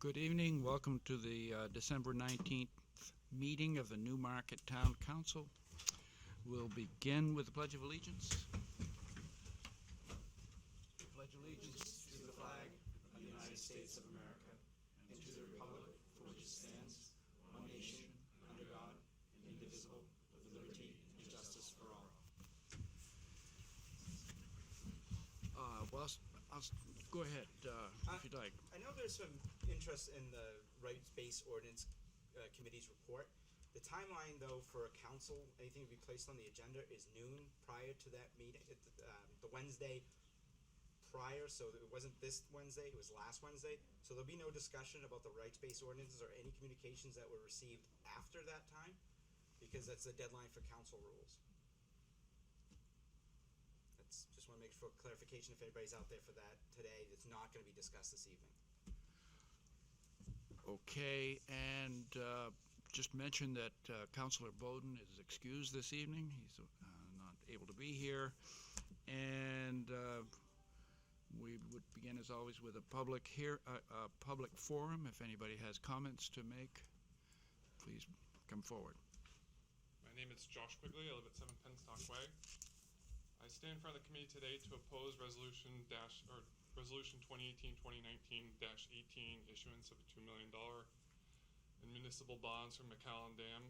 Good evening. Welcome to the December 19th meeting of the Newmarket Town Council. We'll begin with the Pledge of Allegiance. Pledge allegiance to the flag of the United States of America and to the republic for which it stands, one nation, under God, indivisible, with liberty and justice for all. I'll go ahead if you'd like. I know there's some interest in the rights-based ordinance committee's report. The timeline, though, for a council, anything to be placed on the agenda is noon prior to that meeting. The Wednesday prior, so it wasn't this Wednesday, it was last Wednesday. So there'll be no discussion about the rights-based ordinances or any communications that were received after that time, because that's the deadline for council rules. Just want to make sure clarification if anybody's out there for that today. It's not going to be discussed this evening. Okay, and just mention that Councilor Bowden is excused this evening. He's not able to be here. And we would begin, as always, with a public forum. If anybody has comments to make, please come forward. My name is Josh Quigley. I live at 7 Penstock Way. I stand in front of the committee today to oppose Resolution 2018-2019-18, issuance of a $2 million in municipal bonds from McAllen Dam.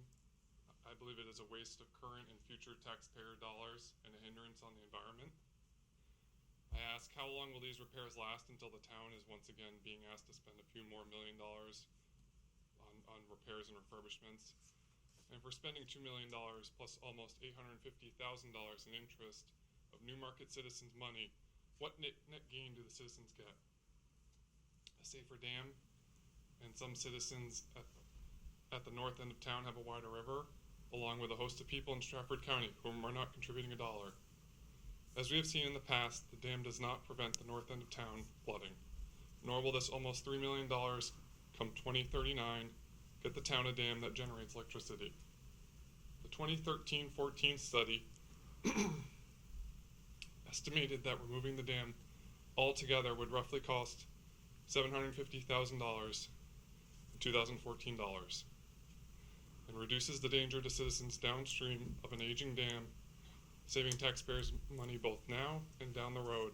I believe it is a waste of current and future taxpayer dollars and a hindrance on the environment. I ask, how long will these repairs last until the town is once again being asked to spend a few more $1 million on repairs and refurbishments? And for spending $2 million plus almost $850,000 in interest of Newmarket citizens' money, what net gain do the citizens get? A safer dam, and some citizens at the north end of town have a wider river, along with a host of people in Stratford County who are not contributing a dollar. As we have seen in the past, the dam does not prevent the north end of town flooding, nor will this almost $3 million come 2039 get the town a dam that generates electricity. The 2013-14 study estimated that removing the dam altogether would roughly cost $750,000 in 2014 dollars, and reduces the danger to citizens downstream of an aging dam, saving taxpayers money both now and down the road,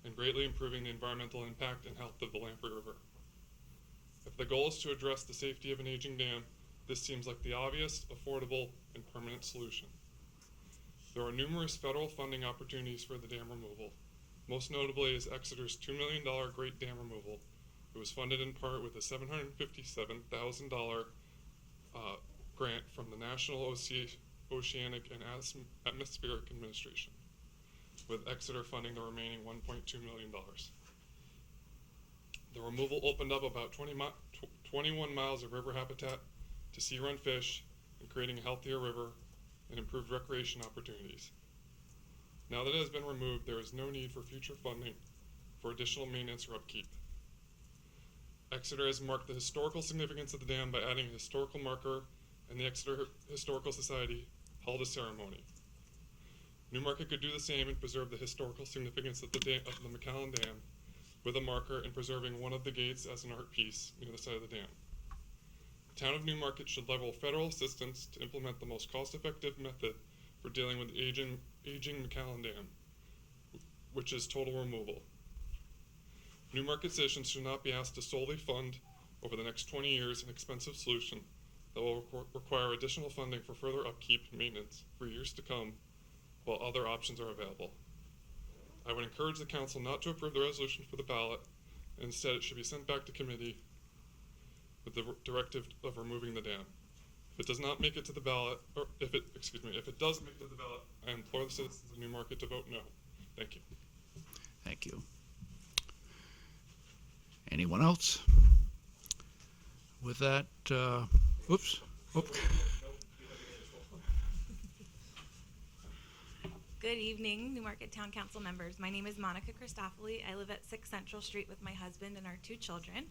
and greatly improving the environmental impact and health of the Lamprey River. If the goal is to address the safety of an aging dam, this seems like the obvious, affordable, and permanent solution. There are numerous federal funding opportunities for the dam removal. Most notably is Exeter's $2 million Great Dam Removal. It was funded in part with a $757,000 grant from the National Oceanic and Atmospheric Administration, with Exeter funding the remaining $1.2 million. The removal opened up about 21 miles of river habitat to sea-run fish and creating a healthier river and improved recreation opportunities. Now that it has been removed, there is no need for future funding for additional maintenance or upkeep. Exeter has marked the historical significance of the dam by adding a historical marker, and the Exeter Historical Society held a ceremony. Newmarket could do the same and preserve the historical significance of the McAllen Dam with a marker and preserving one of the gates as an art piece near the side of the dam. The town of Newmarket should level federal assistance to implement the most cost-effective method for dealing with the aging McAllen Dam, which is total removal. Newmarket citizens should not be asked to solely fund over the next 20 years an expensive solution that will require additional funding for further upkeep and maintenance for years to come while other options are available. I would encourage the council not to approve the resolution for the ballot, and instead it should be sent back to committee with the directive of removing the dam. If it does not make it to the ballot, or if it does make it to the ballot, I implore the citizens of Newmarket to vote no. Thank you. Thank you. Anyone else? With that, oops. Good evening, Newmarket Town Council members. My name is Monica Christopoli. I live at 6 Central Street with my husband and our 2 children.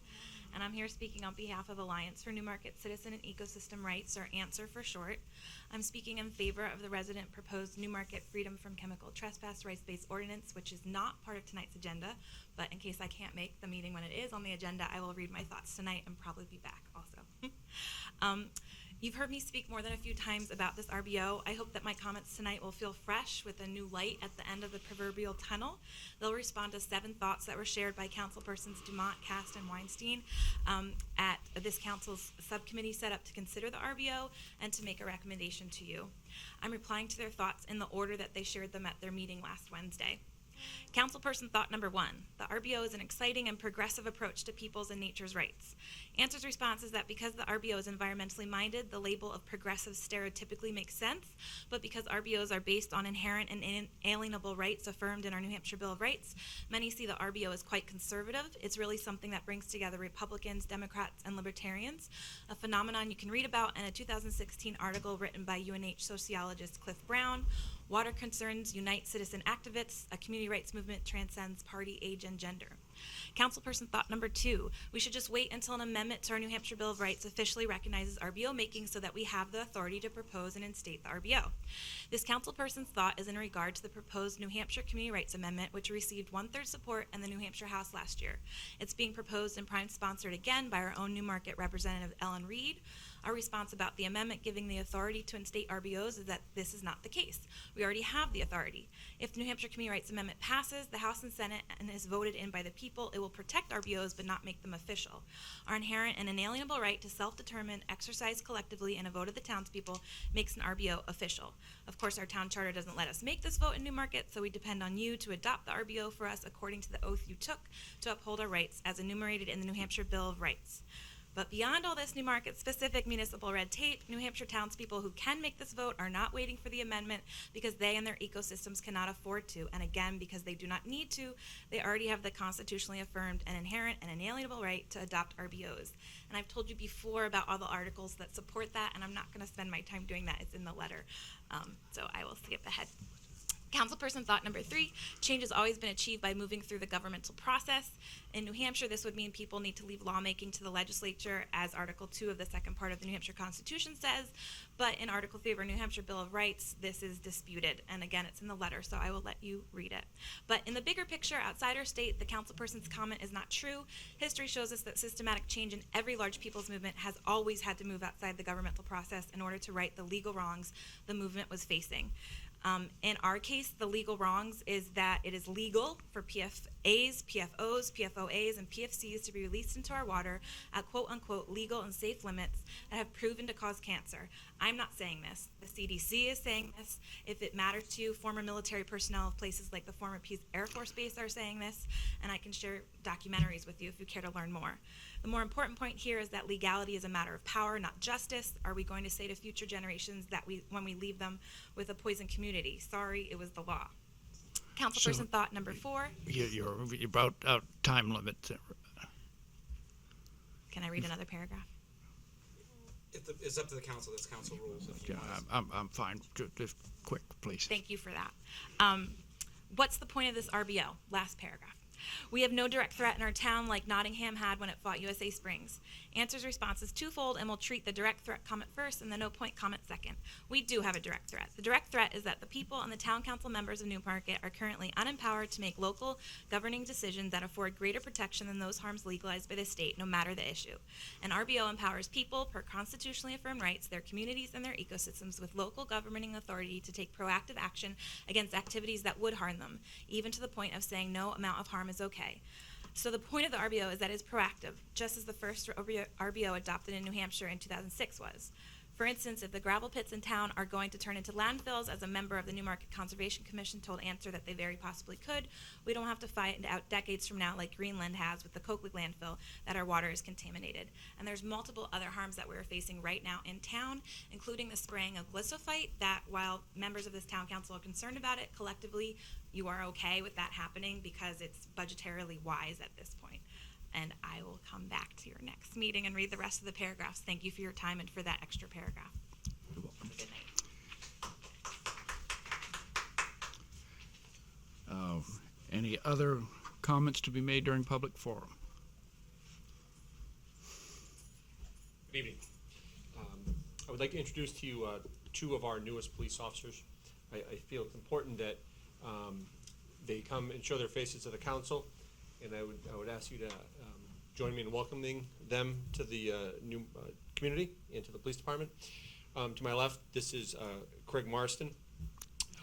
And I'm here speaking on behalf of Alliance for Newmarket Citizen and Ecosystem Rights, or ANSWER for short. I'm speaking in favor of the resident proposed Newmarket Freedom from Chemical Trespass Rights-Based Ordinance, which is not part of tonight's agenda. But in case I can't make the meeting when it is on the agenda, I will read my thoughts tonight and probably be back also. You've heard me speak more than a few times about this RBO. I hope that my comments tonight will feel fresh with a new light at the end of the proverbial tunnel. They'll respond to 7 thoughts that were shared by councilpersons Dumont, Cast, and Weinstein at this council's subcommittee set up to consider the RBO and to make a recommendation to you. I'm replying to their thoughts in the order that they shared them at their meeting last Wednesday. Councilperson thought number 1, the RBO is an exciting and progressive approach to people's and nature's rights. Answer's response is that because the RBO is environmentally minded, the label of progressive stereotypically makes sense, but because RBOs are based on inherent and inalienable rights affirmed in our New Hampshire Bill of Rights, many see the RBO as quite conservative. It's really something that brings together Republicans, Democrats, and Libertarians, a phenomenon you can read about in a 2016 article written by UNH sociologist Cliff Brown. Water concerns unite citizen activists. A community rights movement transcends party, age, and gender. Councilperson thought number 2, we should just wait until an amendment to our New Hampshire Bill of Rights officially recognizes RBO making so that we have the authority to propose and instate the RBO. This councilperson's thought is in regard to the proposed New Hampshire Community Rights Amendment, which received 1/3 support in the New Hampshire House last year. It's being proposed and prime sponsored again by our own Newmarket Representative Ellen Reed. Our response about the amendment giving the authority to instate RBOs is that this is not the case. We already have the authority. If the New Hampshire Community Rights Amendment passes the House and Senate and is voted in by the people, it will protect RBOs but not make them official. Our inherent and inalienable right to self-determine, exercise collectively in a vote of the townspeople makes an RBO official. Of course, our town charter doesn't let us make this vote in Newmarket, so we depend on you to adopt the RBO for us according to the oath you took to uphold our rights as enumerated in the New Hampshire Bill of Rights. But beyond all this Newmarket-specific municipal red tape, New Hampshire townspeople who can make this vote are not waiting for the amendment because they and their ecosystems cannot afford to, and again, because they do not need to, they already have the constitutionally affirmed and inherent and inalienable right to adopt RBOs. And I've told you before about all the articles that support that, and I'm not going to spend my time doing that. It's in the letter, so I will skip ahead. Councilperson thought number 3, change has always been achieved by moving through the governmental process. In New Hampshire, this would mean people need to leave lawmaking to the legislature, as Article 2 of the second part of the New Hampshire Constitution says. But in Article 3 of our New Hampshire Bill of Rights, this is disputed. And again, it's in the letter, so I will let you read it. But in the bigger picture, outside our state, the councilperson's comment is not true. History shows us that systematic change in every large people's movement has always had to move outside the governmental process in order to right the legal wrongs the movement was facing. In our case, the legal wrongs is that it is legal for PFAs, PFOs, PFOAs, and PFCs to be released into our water at quote-unquote legal and safe limits that have proven to cause cancer. I'm not saying this. The CDC is saying this. If it matters to you, former military personnel of places like the former Pease Air Force Base are saying this, and I can share documentaries with you if you care to learn more. The more important point here is that legality is a matter of power, not justice. Are we going to say to future generations that when we leave them with a poisoned community, sorry, it was the law? Councilperson thought number 4. You're about out time limit. Can I read another paragraph? It's up to the council. That's council rules. If you Yeah, want. I'm fine. Just quick, please. Thank you for that. What's the point of this RBO? Last paragraph. We have no direct threat in our town like Nottingham had when it fought USA Springs. Answer's response is twofold, and we'll treat the direct threat comment first and the no point comment second. We do have a direct threat. The direct threat is that the people and the town council members of Newmarket are currently unempowered to make local governing decisions that afford greater protection than those harms legalized by the state, no matter the issue. An RBO empowers people, per constitutionally affirmed rights, their communities and their ecosystems with local governing authority to take proactive action against activities that would harm them, even to the point of saying no amount of harm is okay. So the point of the RBO is that it's proactive, just as the first RBO adopted in New Hampshire in 2006 was. For instance, if the gravel pits in town are going to turn into landfills, as a member of the Newmarket Conservation Commission told Answer that they very possibly could, we don't have to find out decades from now, like Greenland has with the Coakley landfill, that our water is contaminated. And there's multiple other harms that we're facing right now in town, including the spraying of glyphosate, that while members of this town council are concerned about it, collectively you are okay with that happening because it's budgetarily wise at this point. And I will come back to your next meeting and read the rest of the paragraphs. Thank you for your time and for that extra paragraph. You're welcome. Have a good night. Any other comments to be made during public forum? Good evening. I would like to introduce to you two of our newest police officers. I feel it's important that they come and show their faces to the council, and I would ask you to join me in welcoming them to the new community and to the police department. To my left, this is Craig Marston.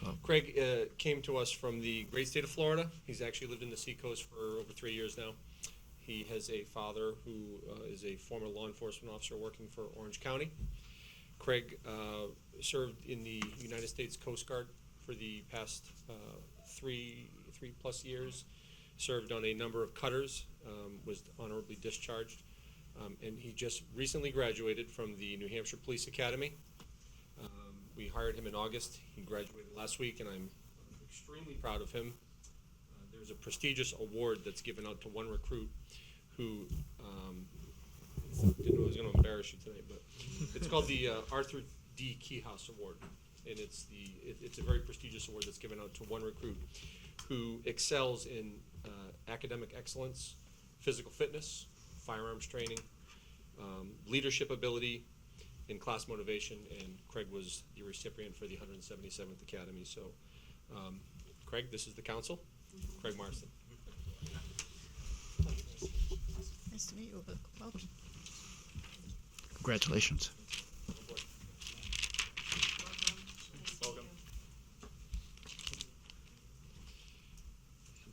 Hello. Craig came to us from the great state of Florida. He's actually lived in the Seacoast for over 3 years now. He has a father who is a former law enforcement officer working for Orange County. Craig served in the United States Coast Guard for the past three plus years, served on a number of cutters, was honorably discharged, and he just recently graduated from the New Hampshire Police Academy. We hired him in August. He graduated last week, and I'm extremely proud of him. There's a prestigious award that's given out to one recruit who didn't know I was going to embarrass you tonight, but it's called the Arthur D. Keyhouse Award, and it's a very prestigious award that's given out to one recruit who excels in academic excellence, physical fitness, firearms training, leadership ability, and class motivation, and Craig was the recipient for the 177th Academy. So, Craig, this is the council. Craig Marston. Nice to meet you. Welcome. Congratulations. Welcome.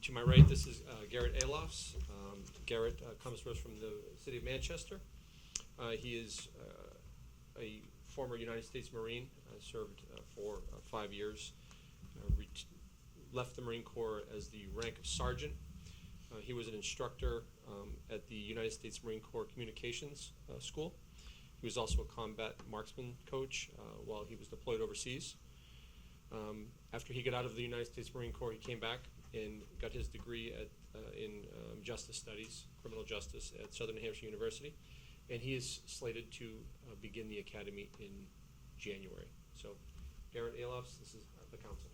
To my right, this is Garrett Alofs. Garrett comes to us from the city of Manchester. He is a former United States Marine, served for 5 years, left the Marine Corps as the rank of sergeant. He was an instructor at the United States Marine Corps Communications School. He was also a combat marksman coach while he was deployed overseas. After he got out of the United States Marine Corps, he came back and got his degree in justice studies, criminal justice at Southern New Hampshire University. And he is slated to begin the academy in January. So, Garrett Alofs, this is the council.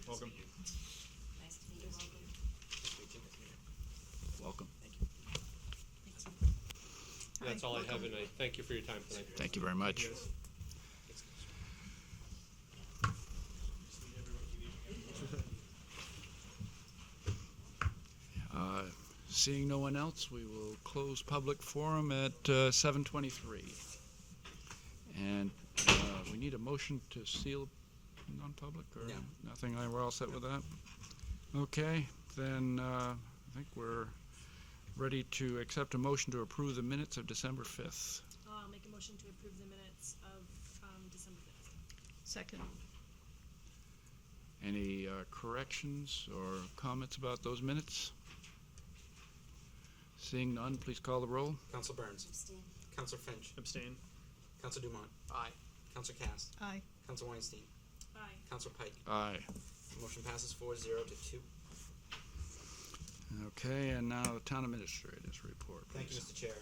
Welcome. Nice to meet you. Welcome. Welcome. That's all I have, and I thank you for your time tonight. Thank you very much. Seeing no one else, we will close public forum at 7:23. And we need a motion to seal non-public, or No. nothing? We're all set with that? Okay, then I think we're ready to accept a motion to approve the minutes of December 5th. I'll make a motion to approve the minutes of December 5th. Second. Any corrections or comments about those minutes? Seeing none, please call the roll. Council Burns. Abstain. Council Finch. Abstain. Council Dumont. Aye. Council Cast. Aye. Council Weinstein. Aye. Council Pike. Aye. Motion passes 4-0 to 2. Okay, and now the town administrator's report, Thank you, please. Mr. Chair.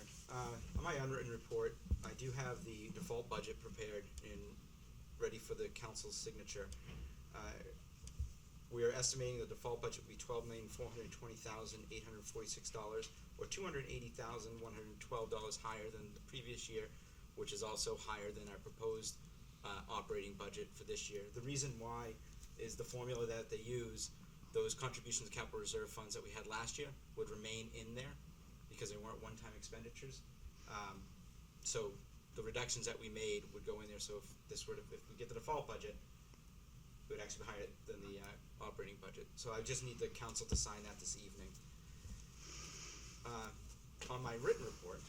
On my unwritten report, I do have the default budget prepared and ready for the council's signature. We are estimating the default budget will be $12,420,846, or $280,112 higher than the previous year, which is also higher than our proposed operating budget for this year. The reason why is the formula that they use. Those contributions to capital reserve funds that we had last year would remain in there because they weren't one-time expenditures. So the reductions that we made would go in there. So if we get the default budget, it would actually be higher than the operating budget. So I just need the council to sign that this evening. On my written report,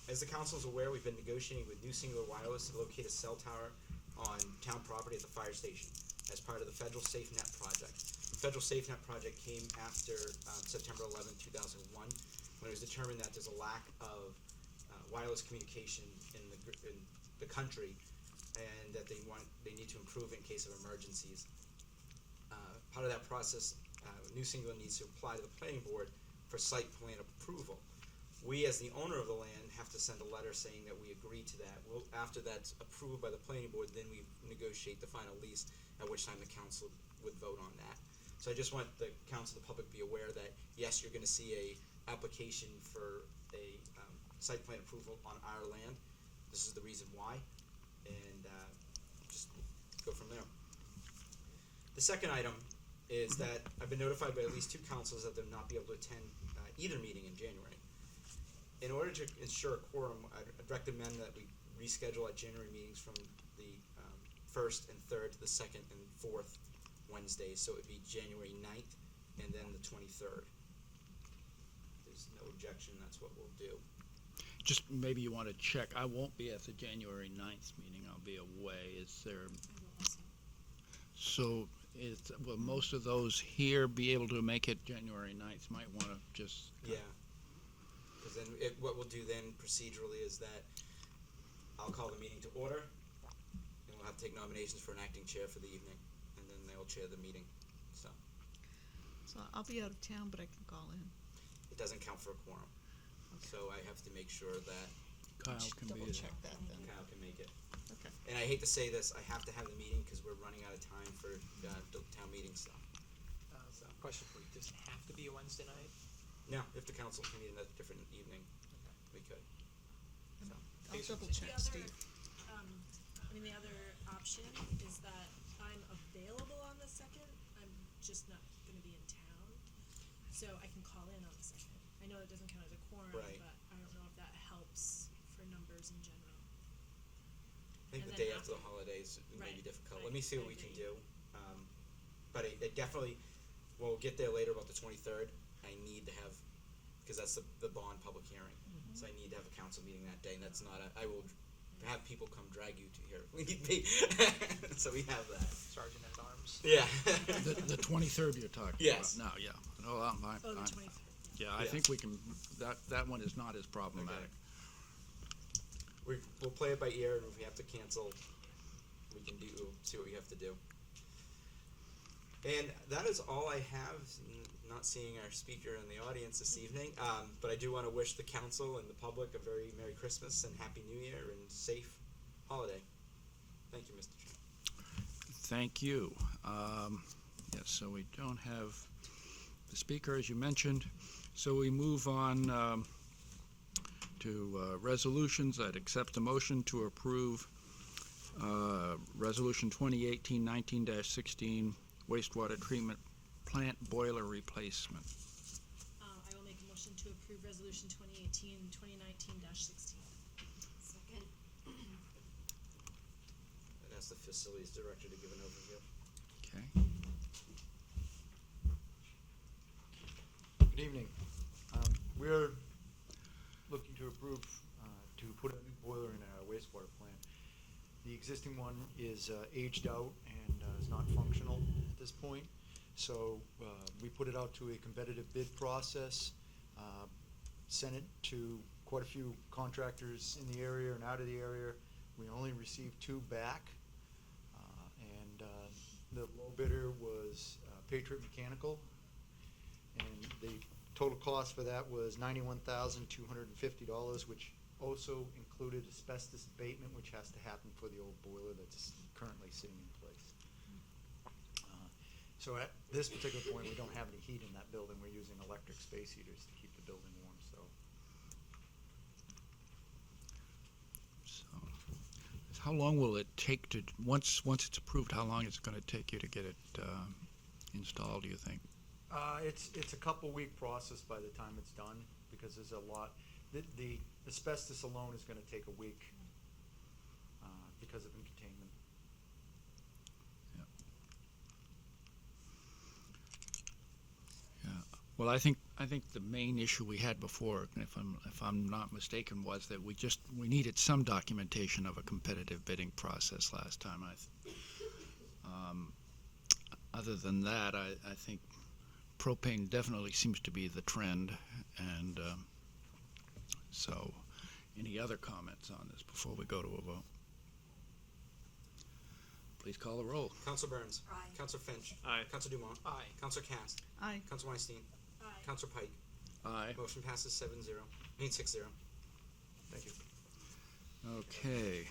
as the council is aware, we've been negotiating with New Singular Wireless to locate a cell tower on town property at the fire station as part of the Federal SafeNet project. The Federal SafeNet project came after September 11, 2001, when it was determined that there's a lack of wireless communication in the country, and that they need to improve it in case of emergencies. Part of that process, New Singular needs to apply to the planning board for site plan approval. We, as the owner of the land, have to send a letter saying that we agree to that. Well, after that's approved by the planning board, then we negotiate the final lease, at which time the council would vote on that. So I just want the council, the public, be aware that, yes, you're gonna see a application for a, site plan approval on our land. This is the reason why, and, just go from there. The second item is that I've been notified by at least two councils that they'll not be able to attend, either meeting in January. In order to ensure a quorum, I'd recommend that we reschedule our January meetings from the, first and third to the second and fourth Wednesdays, so it'd be January 9th and then the 23rd. There's no objection, that's what we'll do. Just maybe you want to check, I won't be at the January 9th meeting, I'll be away. Is there, I will also. so will most of those here be able to make it January 9th? Might want to just. Yeah. Because then, what we'll do then procedurally is that I'll call the meeting to order, and we'll have to take nominations for an acting chair for the evening, and then they'll chair the meeting, so. So I'll be out of town, but I can call in. It doesn't count for a quorum. So I have to make sure that Kyle can be Double there. check that then. Kyle can make it. Okay. And I hate to say this, I have to have the meeting because we're running out of time for the town meeting stuff. So, Question for you, does it have to be a Wednesday night? no, if the council can meet in a different evening, we could. So, I'll double The check, other, Steve. the other option is that I'm available on the second, I'm just not gonna be in town, so I can call in on the second. I know it doesn't count as a quorum, Right. but I don't know if that helps for numbers in general. I think And the then day after the holidays may be Right, difficult. right, Let me see what I we can agree. do. But it definitely, we'll get there later about the 23rd. I need to have, because that's the bond public hearing. So I need to have a council meeting that day, and that's not I will have people come drag you to here if we need be. So we have that. Sergeant at Arms? Yeah. The 23rd you're talking Yes. about now, yeah. No, I'm fine. Oh, the I'm- 23rd, Yeah, I Yeah. think we can, that one is not as problematic. We'll play it by ear, and if we have to cancel, we can see what we have to do. And that is all I have. Not seeing our speaker in the audience this evening, but I do want to wish the council and the public a very Merry Christmas and Happy New Year and safe holiday. Thank you, Mr. Chairman. Thank you. Yes, so we don't have the speaker, as you mentioned. So we move on to resolutions. I'd accept a motion to approve Resolution 2018-19-16 wastewater treatment plant boiler replacement. I will make a motion to approve resolution 2018-2019-16. Second. I'd ask the facilities director to give an overview. Okay. Good evening. We're looking to approve to put a new boiler in our wastewater plant. The existing one is aged out and is not functional at this point. So we put it out to a competitive bid process, sent it to quite a few contractors in the area and out of the area. We only received 2 back, and the low bidder was Patriot Mechanical, and the total cost for that was $91,250, which also included asbestos abatement, which has to happen for the old boiler that's currently sitting in place. So at this particular point, we don't have any heat in that building. We're using electric space heaters to keep the building warm, so. So, how long will it take to, once it's approved, how long is it going to take you to get it installed, do you think? It's a couple-week process by the time it's done, because there's a lot. The asbestos alone is gonna take a week, because of containment. Yeah. Well, I think the main issue we had before, if I'm not mistaken, was that we needed some documentation of a competitive bidding process last time. Other than that, I think propane definitely seems to be the trend, and so any other comments on this before we go to a vote? Please call the roll. Council Burns. Aye. Council Finch. Aye. Council Dumont. Aye. Council Cast. Aye. Council Weinstein. Aye. Council Pike. Aye. Motion passes 7-0. I mean 6-0. Thank you. Okay.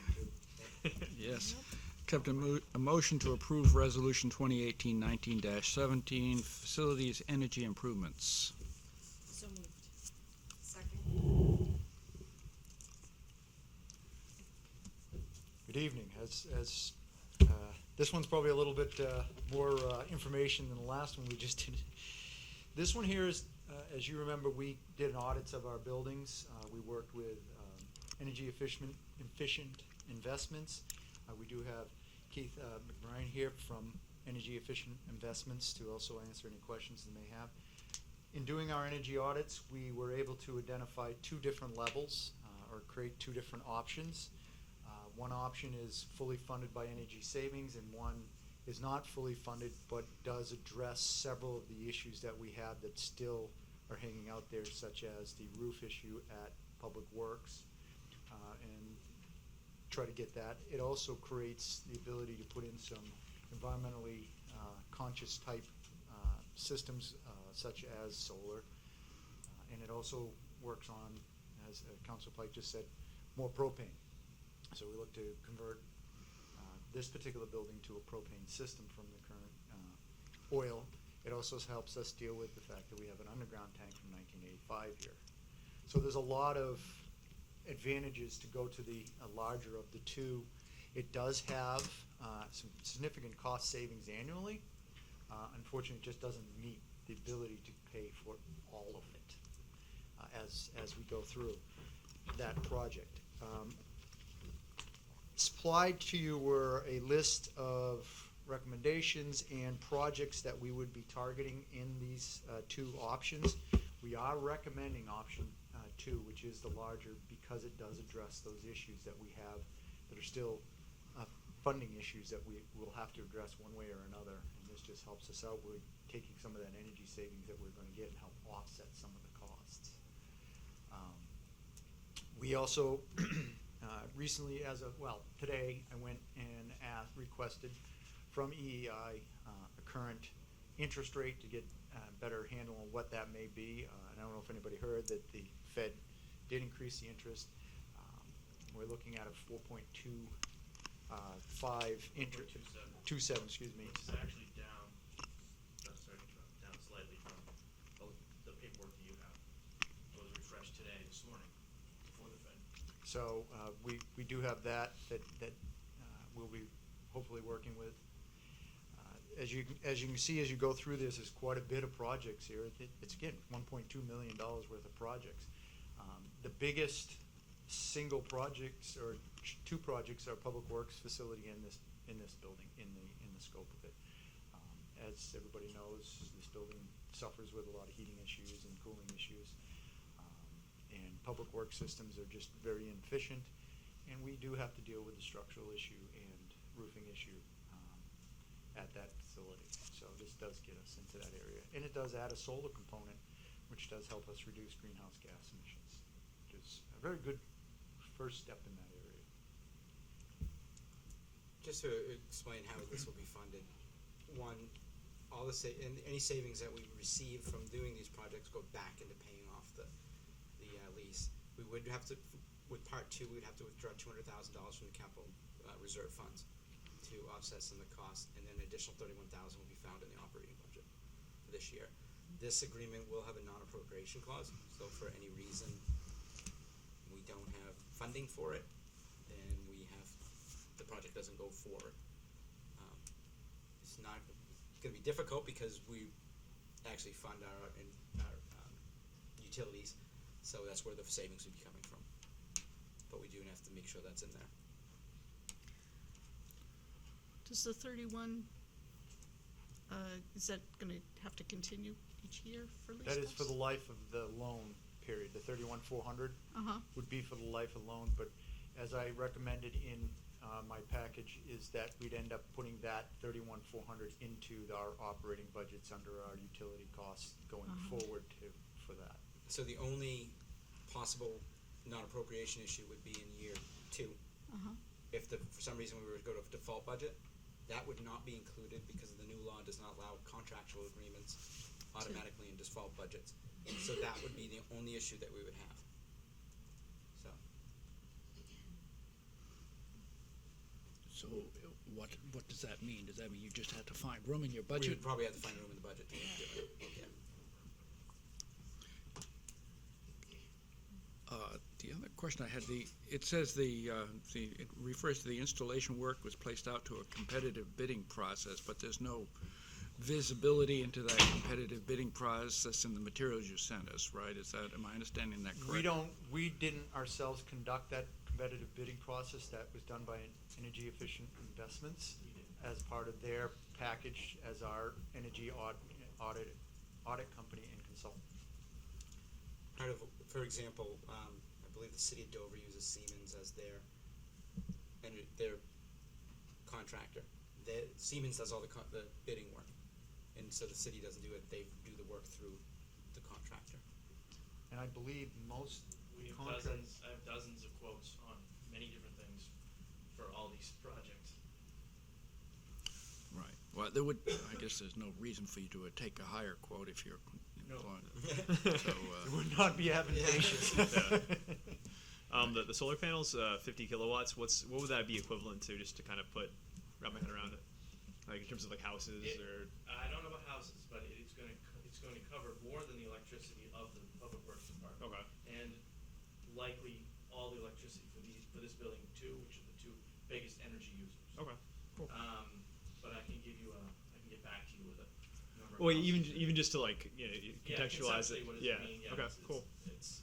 Yes. Accept a motion to approve Resolution 2018-19-17, Facilities Energy Improvements. So moved. Second. Good evening. As this one's probably a little bit more information than the last one we just did. This one here is, as you remember, we did audits of our buildings. We worked with energy efficient investments. We do have Keith McBride here from Energy Efficient Investments to also answer any questions they may have. In doing our energy audits, we were able to identify two different levels or create two different options. One option is fully funded by energy savings, and one is not fully funded but does address several of the issues that we have that still are hanging out there, such as the roof issue at Public Works, and try to get that. It also creates the ability to put in some environmentally conscious type systems such as solar, and it also works on, as Councilor Pike just said, more propane. So we look to convert this particular building to a propane system from the current oil. It also helps us deal with the fact that we have an underground tank from 1985 here. So there's a lot of advantages to go to the larger of the two. It does have some significant cost savings annually. Unfortunately, it just doesn't meet the ability to pay for all of it as we go through that project. Supplied to you were a list of recommendations and projects that we would be targeting in these two options. We are recommending option 2, which is the larger, because it does address those issues that we have that are still funding issues that we will have to address one way or another, and this just helps us out. We're taking some of that energy savings that we're going to get and help offset some of the costs. We also recently, today I went and requested from EEI a current interest rate to get a better handle on what that may be. And I don't know if anybody heard that the Fed did increase the interest. We're looking at a 4.25 interest. 2.7, excuse me. Which is actually down, down slightly from the paperwork that you have. It was refreshed today, this morning, before the Fed. So we do have that we'll be hopefully working with. As you can see, as you go through this, there's quite a bit of projects here. It's again $1.2 million worth of projects. The biggest single projects or two projects are Public Works facility in this building in the scope of it. As everybody knows, this building suffers with a lot of heating issues and cooling issues, and Public Works systems are just very inefficient, and we do have to deal with the structural issue and roofing issue at that facility. So this does get us into that area, and it does add a solar component, which does help us reduce greenhouse gas emissions, which is a very good first step in that area. Just to explain how this will be funded, one, all the any savings that we receive from doing these projects go back into paying off the lease. We would have to, with part 2, we'd have to withdraw $200,000 from the capital reserve funds to offset some of the costs, and then an additional $31,000 will be found in the operating budget for this year. This agreement will have a non-appropriation clause, so for any reason we don't have funding for it, then the project doesn't go forward. It's not going to be difficult because we actually fund our utilities, so that's where the savings would be coming from. But we do have to make sure that's in there. Does the 31, is that gonna have to continue each year for lease That is for costs? the life of the loan period. The 31,400 would be for the life of the loan, but as I recommended in my package is that we'd end up putting that 31,400 into our operating budgets under our utility costs going forward for that. So the only possible non-appropriation issue would be in year 2. If for some reason we were to go to a default budget, that would not be included because the new law does not allow contractual agreements automatically in default budgets. So that would be the only issue that we would have. So, So what does that mean? Does that mean you just have to find room in your we budget? would probably have to find room in the budget to do it. Yeah. The other question I had, it says it refers to the installation work was placed out to a competitive bidding process, but there's no visibility into that competitive bidding process in the materials you sent us, right? Am I understanding that correctly? We didn't ourselves conduct that competitive bidding process. That was done by Energy Efficient Investments as part of their package as our energy audit company and consultant. Part of, for example, I believe the city of Dover uses Siemens as their contractor. Siemens does all the bidding work, and so the city doesn't do it. They do the work through the contractor. And I believe most We have contracts. I have dozens of quotes on many different things for all these projects. Right. Well, I guess there's no reason for you to take a higher quote if you're No. employing. It would not be advantageous. The solar panels, 50 kilowatts. What would that be equivalent to? Just to kind of wrap my head around it, like in terms of like houses or. I don't know about houses, but it's going to cover more than the electricity of the public works department. Okay. And likely all the electricity for this building too, which are the two biggest energy users. Okay. Cool. But I can get back to you with a number. Well, of houses. even just to like contextualize conceptually, it. what does Yeah. it mean? Okay. Cool. It's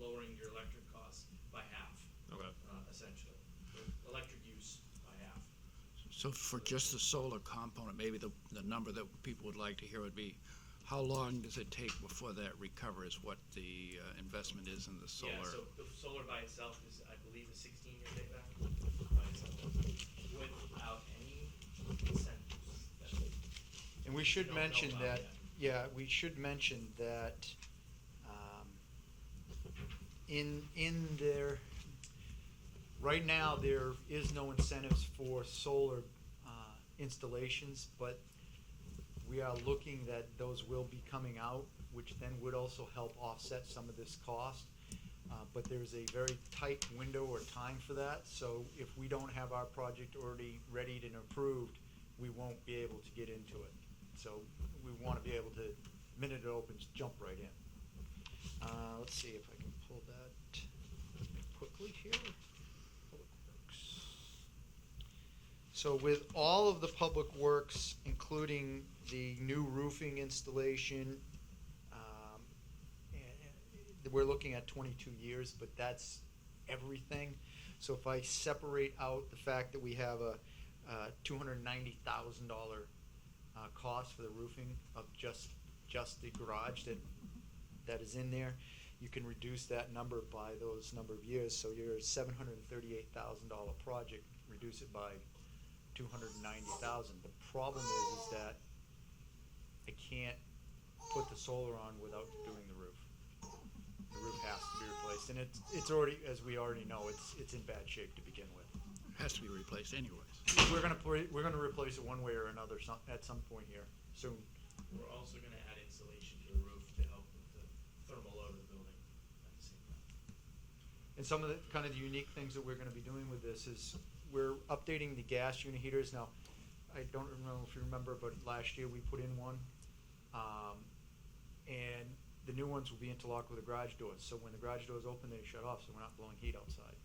lowering your electric costs by half. Okay. Essentially, electric use by half. So for just the solar component, maybe the number that people would like to hear would be, how long does it take before that recovers what the investment is in the solar? Yeah, so the solar by itself is, I believe, a 16-year payback by itself, without any incentives. And we should Don't know mention about that, yet. we should mention that in their, right now, there is no incentives for solar installations, but we are looking that those will be coming out, which then would also help offset some of this cost. But there's a very tight window or time for that, so if we don't have our project already readied and approved, we won't be able to get into it. So we want to be able to, the minute it opens, jump right in. Let's see if I can pull that quickly here. Public Works. So with all of the public works, including the new roofing installation, we're looking at 22 years, but that's everything. So if I separate out the fact that we have a $290,000 cost for the roofing of just the garage that is in there, you can reduce that number by those number of years. So your $738,000 project, reduce it by $290,000. The problem is that I can't put the solar on without doing the roof. The roof has to be replaced, and it's already, as we already know, it's in bad shape to begin with. It has to be replaced anyways. We're gonna replace it one way or another at some point here soon. We're also going to add insulation to the roof to help with the thermal load of the building at the same time. And some of the kind of the unique things that we're gonna be doing with this is we're updating the gas unit heaters. Now, I don't know if you remember, but last year we put in one, and the new ones will be interlocked with the garage doors. So when the garage doors open, they shut off, so we're not blowing heat outside.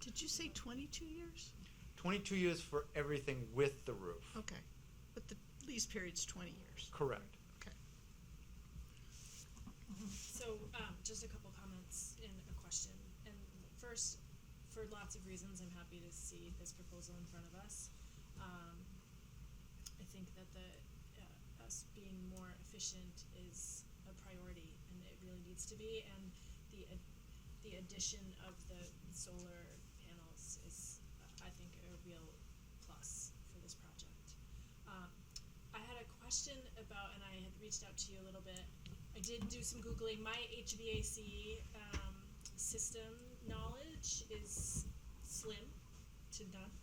Did you say 22 years? 22 years for everything with the roof. Okay, but the lease period's 20 years. Correct. Okay. So, just a couple comments and a question. And first, for lots of reasons, I'm happy to see this proposal in front of us. I think that us being more efficient is a priority, and it really needs to be. And the addition of the solar panels is, I think, a real plus for this project. I had a question about, and I had reached out to you a little bit. I did do some Googling. My HVAC system knowledge is slim to none.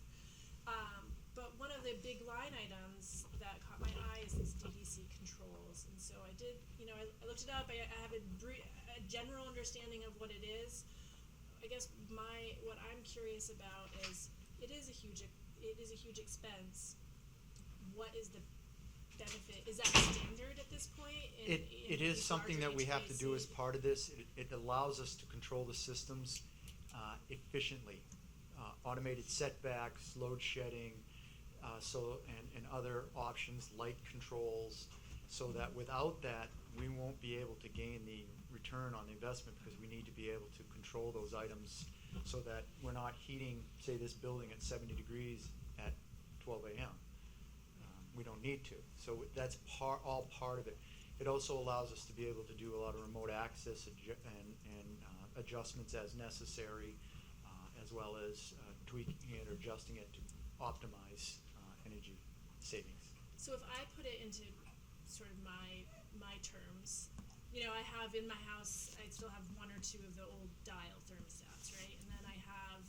but one of the big line items that caught my eye is these DDC controls, and so I did, I looked it up. I have a general understanding of what it is. I guess what I'm curious about is it is a huge expense. What is the benefit? Is that standard at this point? It is something that we have to do as HVAC? part of this. It allows us to control the systems efficiently. Automated setbacks, load shedding, and other options, light controls, so that without that, we won't be able to gain the return on the investment, because we need to be able to control those items so that we're not heating, say, this building at 70 degrees at 12 a.m. We don't need to. So that's all part of it. It also allows us to be able to do a lot of remote access and adjustments as necessary, as well as tweaking it or adjusting it to optimize energy savings. So if I put it into sort of my terms, I have in my house, I still have one or two of the old dial thermostats, right? And then I have,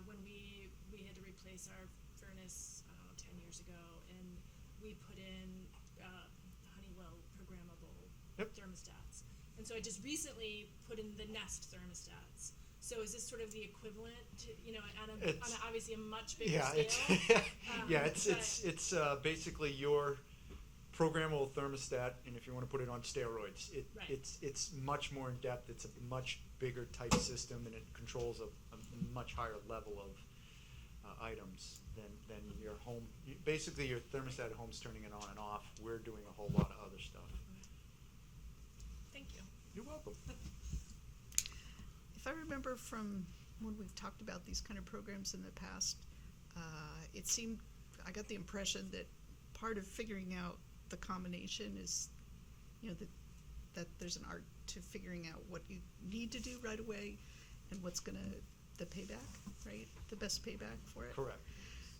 when we had to replace our furnace, I don't know, 10 years ago, and we put in Honeywell programmable thermostats. And so I just recently put in the Nest thermostats. So is this sort of the equivalent to, on obviously a much bigger scale? It's basically your programmable thermostat, and if you want to put it on steroids, Right. it's much more in depth. It's a much bigger type system, and it controls a much higher level of items than your home. Basically, your thermostat at home's turning it on and off. We're doing a whole lot of other stuff. Thank you. You're welcome. If I remember from when we've talked about these kind of programs in the past, I got the impression that part of figuring out the combination is, that there's an art to figuring out what you need to do right away and what's the payback, right? The best payback for it. Correct.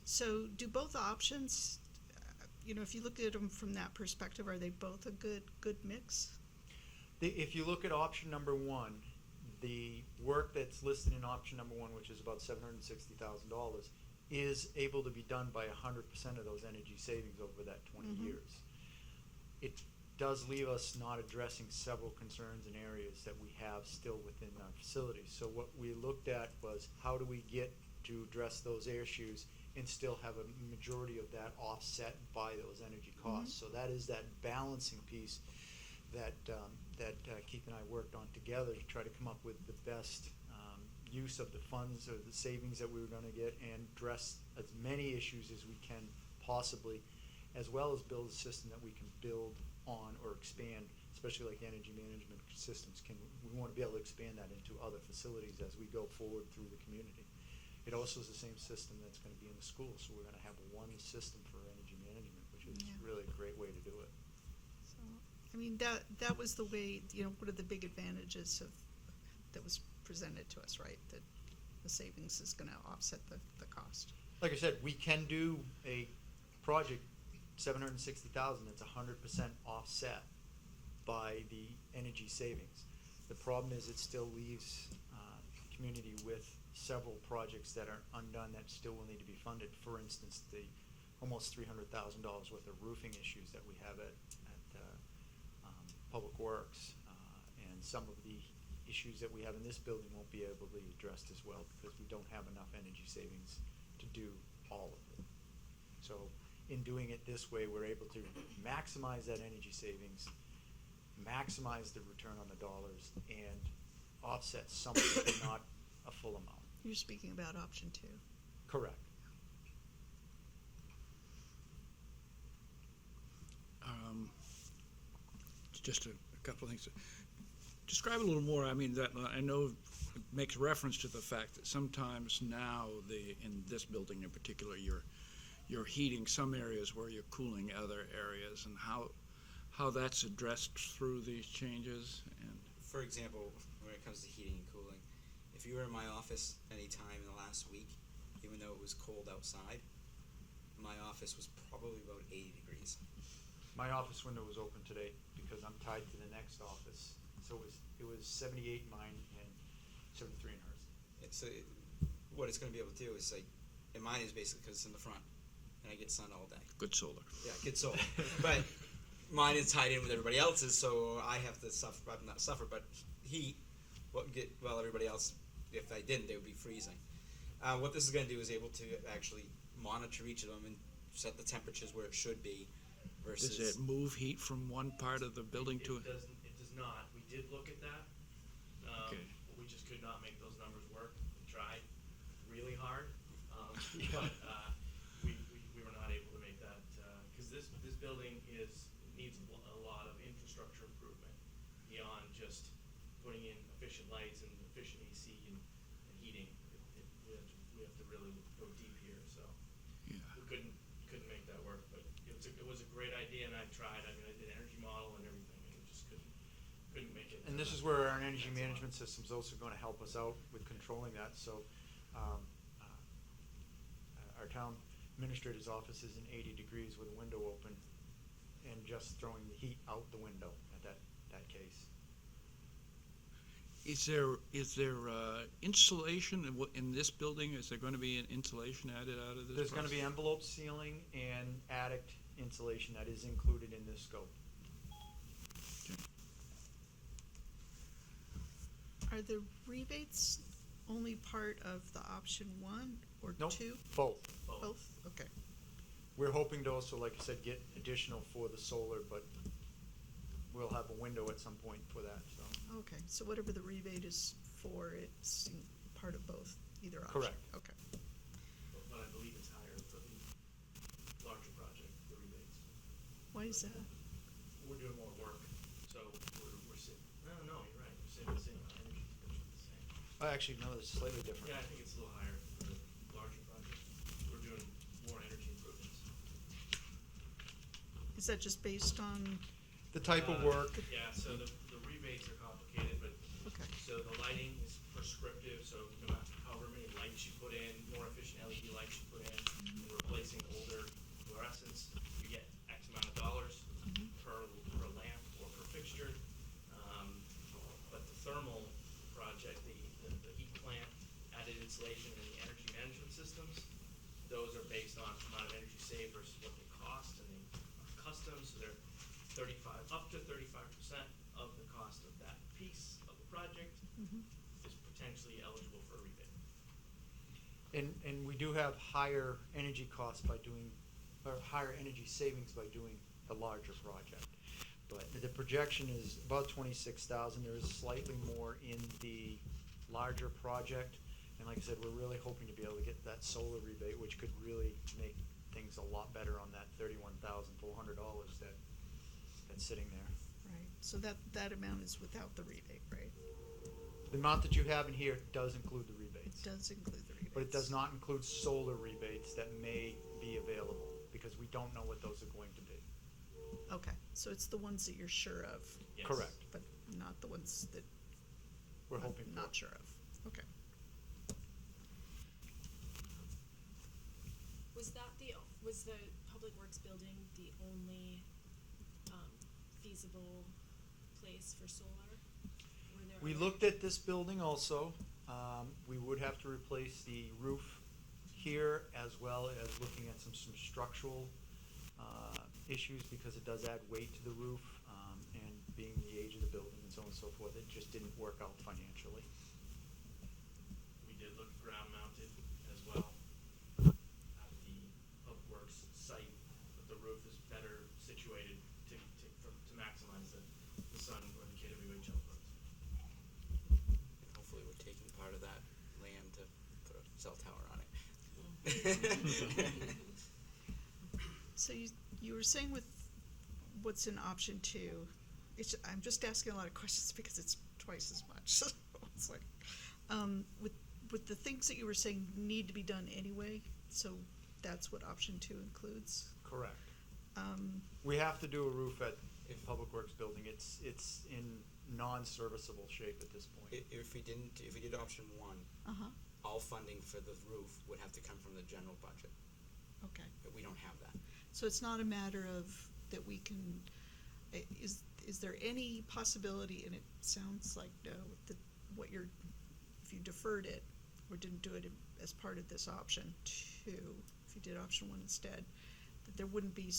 So do both options, if you look at them from that perspective, are they both a good mix? If you look at option number one, the work that's listed in option number one, which is about $760,000, is able to be done by 100% of those energy savings over that 20 years. It does leave us not addressing several concerns and areas that we have still within our facilities. So what we looked at was, how do we get to address those issues and still have a majority of that offset by those energy costs? So that is that balancing piece that Keith and I worked on together to try to come up with the best use of the funds or the savings that we were going to get, and address as many issues as we can possibly, as well as build a system that we can build on or expand, especially like energy management systems. We want to be able to expand that into other facilities as we go forward through the community. It also is the same system that's going to be in the schools, so we're going to have one system for energy management, which is really a great way to do it. So, that was the way, one of the big advantages that was presented to us, right? That the savings is going to offset the cost. Like I said, we can do a project, $760,000, that's 100% offset by the energy savings. The problem is it still leaves the community with several projects that are undone that still will need to be funded. For instance, the almost $300,000 worth of roofing issues that we have at Public Works, and some of the issues that we have in this building won't be able to be addressed as well, because we don't have enough energy savings to do all of it. So in doing it this way, we're able to maximize that energy savings, maximize the return on the dollars, and offset some of it, but not a full amount. You're speaking about option 2. Correct. Just a couple of things. Describe a little more. I know it makes reference to the fact that sometimes now, in this building in particular, you're heating some areas where you're cooling other areas, and how that's addressed through these changes. And For example, when it comes to heating and cooling, if you were in my office any time in the last week, even though it was cold outside, my office was probably about 80 degrees. My office window was open today because I'm tied to the next office. So it was 78 in mine and 73 in hers. What it's going to be able to do is, like, and mine is basically because it's in the front, and I get sun all day. Good solar. Yeah, get solar. But mine is tied in with everybody else's, so I have to suffer. Not suffer, but heat. Well, everybody else, if I didn't, they would be freezing. What this is going to do is able to actually monitor each of them and set the temperatures where it should be. Versus. Does it move heat from one part of the building to? It doesn't. It does not. We did look at that. Okay. But we just could not make those numbers work. We tried really hard, Yeah. but we were not able to make that because this building needs a lot of infrastructure improvement beyond just putting in efficient lights and efficient AC and heating. We have to really go deep here. So Yeah. we couldn't make that work. But it was a great idea, and I tried. I mean, I did an energy model and everything, and we just couldn't make it. And this is where our energy management system is also going to help us out with controlling that. So, our town administrator's office is in 80 degrees with a window open, and just throwing the heat out the window at that case. Is there insulation in this building? Is there going to be an insulation added out of this? There's going to be envelope ceiling and attic insulation that is included in this scope. Are the rebates only part of the option 1 or Nope, 2? both. Both? Okay. We're hoping to also, like I said, get additional for the solar, but we'll have a window at some point for that, so. Okay, so whatever the rebate is for, it's part of both, either option? Correct. Okay. But I believe it's higher for the larger project, the rebates. Why is that? We're doing more work, so we're saving. No, you're right. We're saving the same amount of energy. It's the same. Actually, no, it's slightly different. Yeah, I think it's a little higher for the larger project. We're doing more energy improvements. Is that just based on, The type of work, Yeah, so the rebates are complicated, but okay, so the lighting is prescriptive, so no matter however many lights you put in, more efficient LED lights you put in, and replacing older fluorescents, you get X amount of dollars per lamp or per fixture. But the thermal project, the heat plant, added insulation, and the energy management systems, those are based on amount of energy saved versus what they cost, and they are custom, so they're up to 35% of the cost of that piece of the project is potentially eligible for a rebate. and we do have higher energy costs by doing, or higher energy savings by doing the larger project. But the projection is about 26,000. There is slightly more in the larger project. And like I said, we're really hoping to be able to get that solar rebate, which could really make things a lot better on that $31,400 that's sitting there. right. So that amount is without the rebate, right? The amount that you have in here does include the It rebates. does include the rebates. But it does not include solar rebates that may be available, because we don't know what those are going to be. Okay, so it's the ones that you're sure of, Yes. Correct. but not the ones that We're I'm hoping for. not sure of. Okay. Was the Public Works building the only feasible place for solar? Were there We other- looked at this building also. We would have to replace the roof here, as well as looking at some structural issues, because it does add weight to the roof, and being the age of the building and so on and so forth, it just didn't work out financially. We did look ground mounted as well at the Public Works site, but the roof is better situated to maximize the sun or the KWH outputs. Hopefully, we're taking part of that land to put a cell tower on it. So you were saying with what's in option 2, I'm just asking a lot of questions because it's twice as much. So it's like, with the things that you were saying need to be done anyway, so that's what option 2 includes? Correct. We have to do a roof at Public Works building. It's in non-serviceable shape at this point. If we did option 1, Uh-huh, all funding for the roof would have to come from the general budget, okay. but we don't have that. So it's not a matter of that we can, is there any possibility, and it sounds like no, that if you deferred it, or didn't do it as part of this option two, if you did option one instead, that there wouldn't be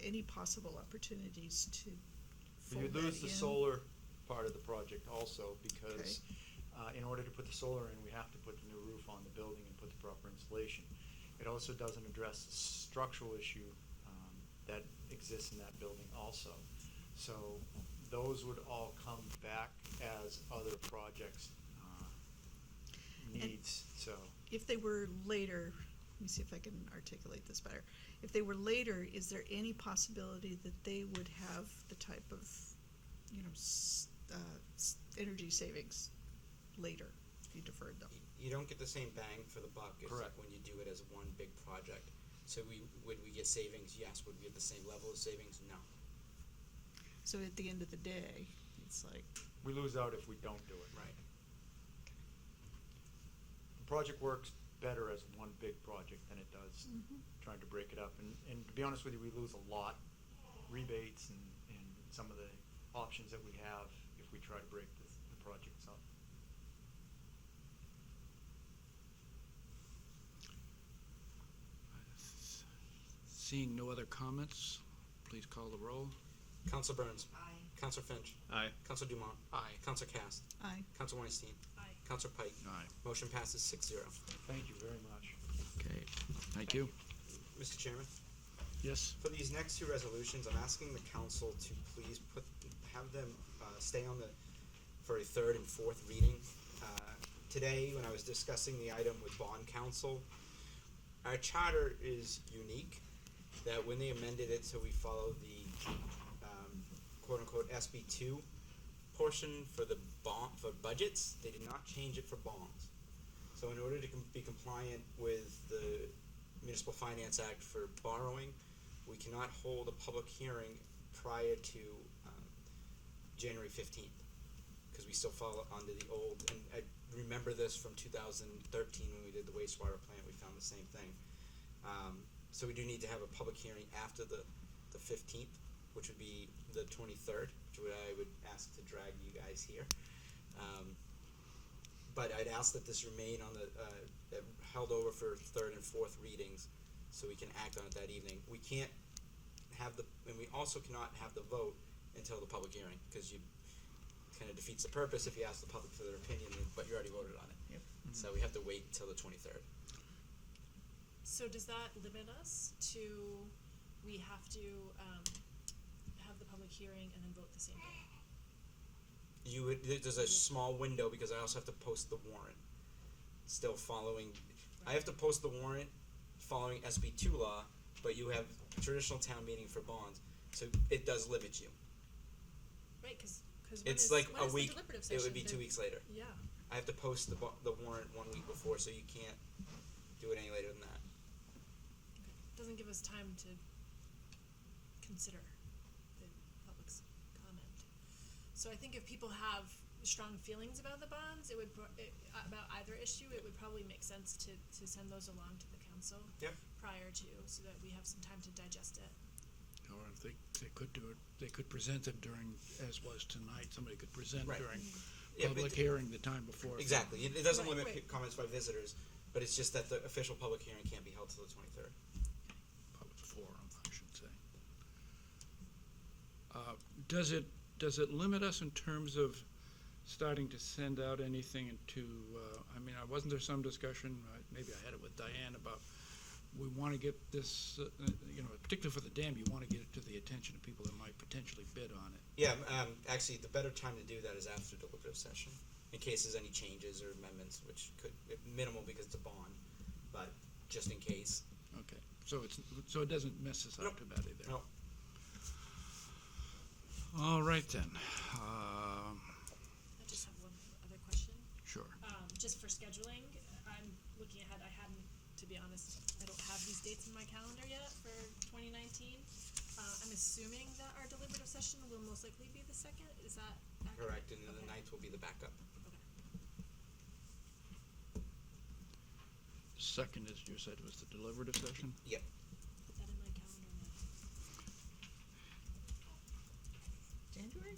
any possible opportunities to fold You'd that lose the in? solar part of the project also, because in order to put the solar in, we have to put the new roof on the building and put the proper insulation. It also doesn't address the structural issue that exists in that building also. So those would all come back as other projects needs, so. If they were later, let me see if I can articulate this better. If they were later, is there any possibility that they would have the type of, energy savings later if you deferred them? You don't get the same bang for the buck as Correct. when you do it as one big project. So would we get savings? Yes. Would we get the same level of savings? No. So at the end of the day, it's like, We lose out if we don't do it. Right. The project works better as one big project than it does trying to break it up. And to be honest with you, we lose a lot, rebates and some of the options that we have if we try to break the projects up. Seeing no other comments, please call the roll. Council Burns. Aye. Council Finch. Aye. Council Dumont. Aye. Council Cast. aye. Council Weinstein. Aye. Council Pike. Aye. Motion passes 6-0. Thank you very much. Okay, thank you. Mr. Chairman, Yes? for these next two resolutions, I'm asking the council to please have them stay on for a third and fourth reading. Today, when I was discussing the item with bond counsel, our charter is unique, that when they amended it so we follow the quote-unquote SB2 portion for the bond, for budgets, they did not change it for bonds. So in order to be compliant with the Municipal Finance Act for borrowing, we cannot hold a public hearing prior to January 15th, because we still fall under the old, and I remember this from 2013 when we did the wastewater plant, we found the same thing. So we do need to have a public hearing after the 15th, which would be the 23rd, which I would ask to drag you guys here. But I'd ask that this remain on held over for third and fourth readings, so we can act on it that evening. We can't have and we also cannot have the vote until the public hearing, because you kind of defeats the purpose if you ask the public for their opinion, but you already voted on it. Yep. So we have to wait until the 23rd. So does that limit us to, we have to have the public hearing and then vote the same day? There's a small window, because I also have to post the warrant. Still following, I have to post the warrant following SB2 law, but you have traditional town meeting for bonds, so it does limit you. Right, because It's like a week, the deliberative it session? would be 2 weeks later. Yeah. I have to post the warrant 1 week before, so you can't do it any later than that. Doesn't give us time to consider the public's comment. So I think if people have strong feelings about the bonds, about either issue, it would probably make sense to send those along to the council Yep. prior to, so that we have some time to digest it. Or if they could do it, they could present it during, as was tonight, somebody could present Right. during Yeah, public but- hearing the time before. Exactly. It doesn't Right, limit right. comments by visitors, but it's just that the official public hearing can't be held till the 23rd. Public forum, I should say. Does it limit us in terms of starting to send out anything into, wasn't there some discussion, maybe I had it with Diane, about we want to get this, particularly for the dam, you want to get it to the attention of people that might potentially bid on it. Yeah, actually, the better time to do that is after deliberative session, in case there's any changes or amendments, which could, minimal because it's a bond, but just in case. Okay, so it doesn't mess us up Nope. too badly there. No, All right then. I just have one other question. Sure. Just for scheduling, I'm looking ahead, to be honest, I don't have these dates in my calendar yet for 2019. I'm assuming that our deliberative session will most likely be the 2nd, is that accurate? correct, and then the Okay. 9th will be the backup. Okay. Second, as you said, was the deliberative session? Yep. Put that in my calendar now. January?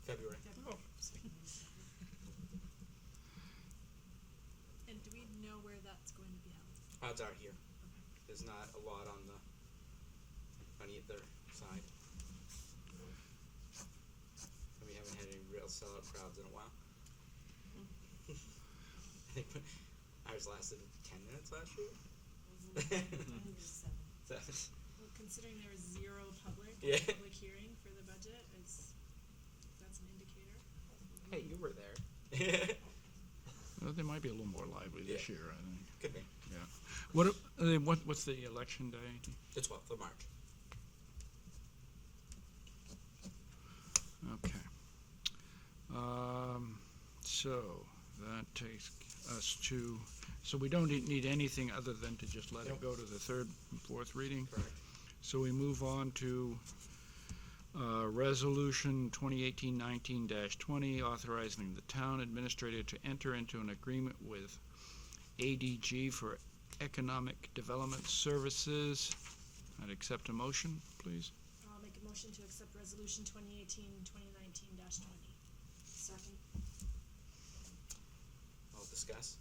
February. Oh. And do we Odds are here. There's not a lot on either side. And we haven't had any real sellout crowds in a while. I think ours lasted 10 minutes last year. So, Well, considering there was zero public, Yeah. public hearing for the budget, that's an indicator. Hey, you were there. Well, they might be a little more lively this Yeah. year, I think. Could be. Yeah. What's the election day? The 12th of March. Okay. So that takes us to, so we don't need anything other than to just let it Nope. go to the third and fourth reading? Correct. So we move on to Resolution 2018-19-20, authorizing the town administrator to enter into an agreement with ADG for Economic Development Services. I'd accept a motion, please. I'll make a motion to accept resolution 2018-2019-20. Second. I'll discuss.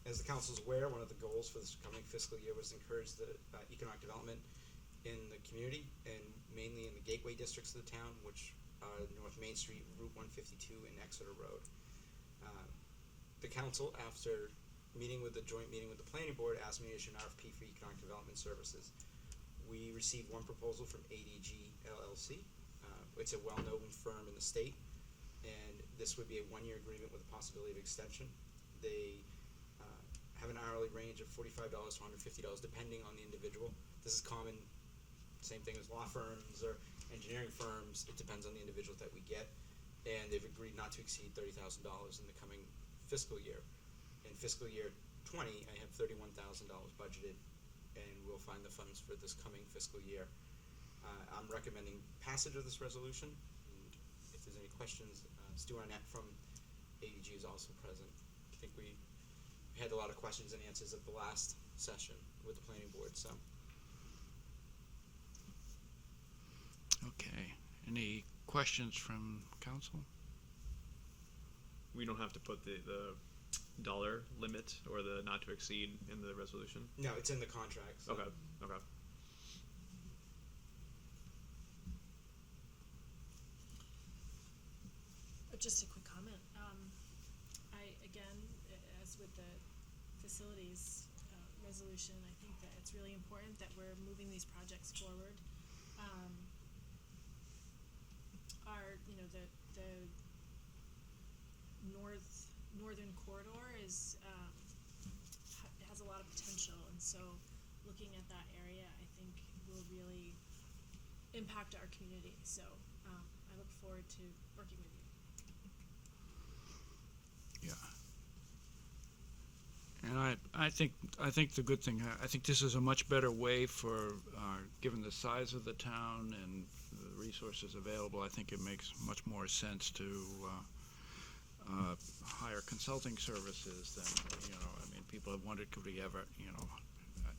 As the council is aware, one of the goals for this coming fiscal year was to encourage the economic development in the community, and mainly in the gateway districts of the town, which are North Main Street, Route 152, and Exeter Road. The council, after joint meeting with the planning board, asked me to issue an RFP for economic development services. We received one proposal from ADG LLC. It's a well-known firm in the state, and this would be a one-year agreement with a possibility of extension. They have an hourly range of $45 to $150, depending on the individual. This is common, same thing as law firms or engineering firms. It depends on the individual that we get, and they've agreed not to exceed $30,000 in the coming fiscal year. In fiscal year 20, I have $31,000 budgeted, and we'll find the funds for this coming fiscal year. I'm recommending passage of this resolution, and if there's any questions, Stu Arnett from ADG is also present. I think we had a lot of questions and answers at the last session with the planning board, so. Okay. Any questions from council? We don't have to put the dollar limit or the not to exceed in the resolution. No, it's in the contract, so. Okay. Okay. Just a quick comment. As with the facilities resolution, I think that it's really important that we're moving these projects forward. The northern corridor has a lot of potential, and so looking at that area, I think will really impact our community. So I look forward to working with you. Yeah. And I think the good thing, I think this is a much better way for, given the size of the town and the resources available, I think it makes much more sense to hire consulting services than, people have wondered, could we ever,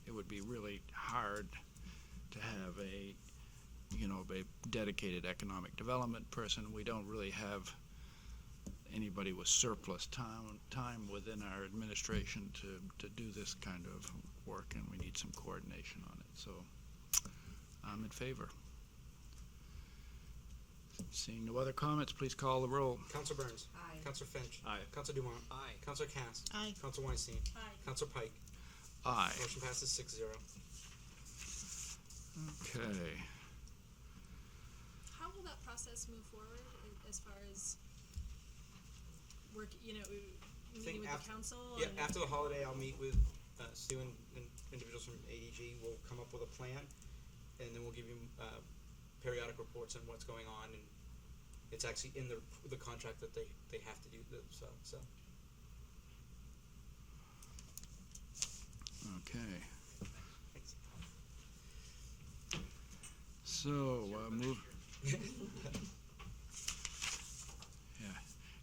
it would be really hard to have a dedicated economic development person. We don't really have anybody with surplus time within our administration to do this kind of work, and we need some coordination on it. So I'm in favor. Seeing no other comments, please call the roll. Councilor Burns. Aye. Councilor Finch. Aye. Councilor Dumont. Aye. Councilor Cass. Aye. Councilor Weinstein. Aye. Councilor Pike. Aye. Motion passes 6-0. Okay. How will that process move forward as far as work, meeting with the council? Yeah, and- after the holiday, I'll meet with Stu and individuals from ADG. We'll come up with a plan, and then we'll give you periodic reports on what's going on, and it's actually in the contract that they have to do this, so. Okay. Thanks. So, move. Yeah.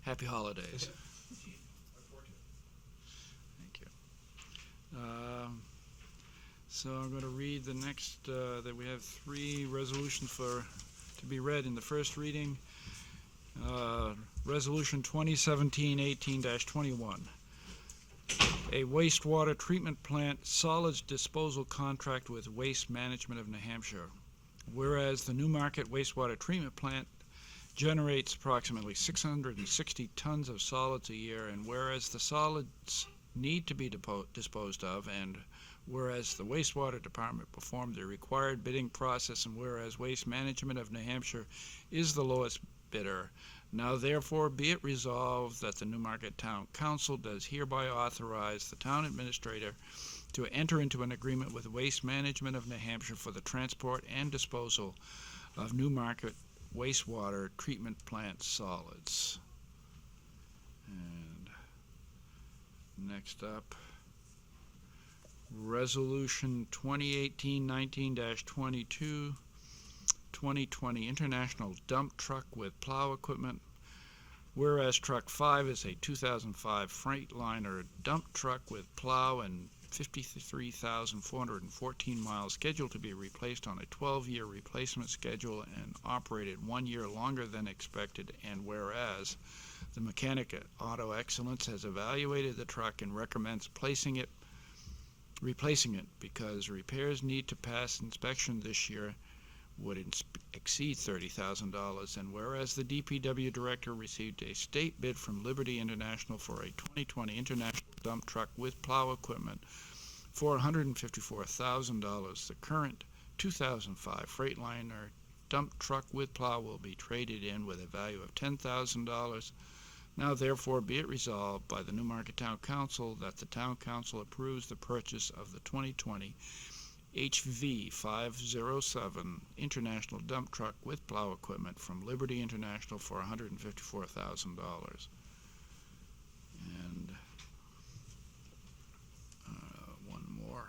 Happy holidays. Thank you. So I'm going to read the next, that we have 3 resolutions to be read in the first reading. Resolution 2017-18-21. a wastewater treatment plant solids disposal contract with Waste Management of New Hampshire. Whereas the Newmarket wastewater treatment plant generates approximately 660 tons of solids a year, and whereas the solids need to be disposed of, and whereas the wastewater department performed the required bidding process, and whereas Waste Management of New Hampshire is the lowest bidder, now therefore be it resolved that the Newmarket Town Council does hereby authorize the town administrator to enter into an agreement with Waste Management of New Hampshire for the transport and disposal of Newmarket wastewater treatment plant solids. And next up, Resolution 2018-19-22, 2020 International Dump Truck with Plow Equipment. Whereas Truck 5 is a 2005 Freightliner dump truck with plow and 53,414 miles, scheduled to be replaced on a 12-year replacement schedule and operated 1 year longer than expected, and whereas the mechanic at Auto Excellence has evaluated the truck and recommends replacing it because repairs need to pass inspection this year would exceed $30,000, and whereas the DPW director received a state bid from Liberty International for a 2020 International dump truck with plow equipment for $154,000, the current 2005 Freightliner dump truck with plow will be traded in with a value of $10,000. Now therefore be it resolved by the Newmarket Town Council that the Town Council approves the purchase of the 2020 HV 507 International dump truck with plow equipment from Liberty International for $154,000. And one more,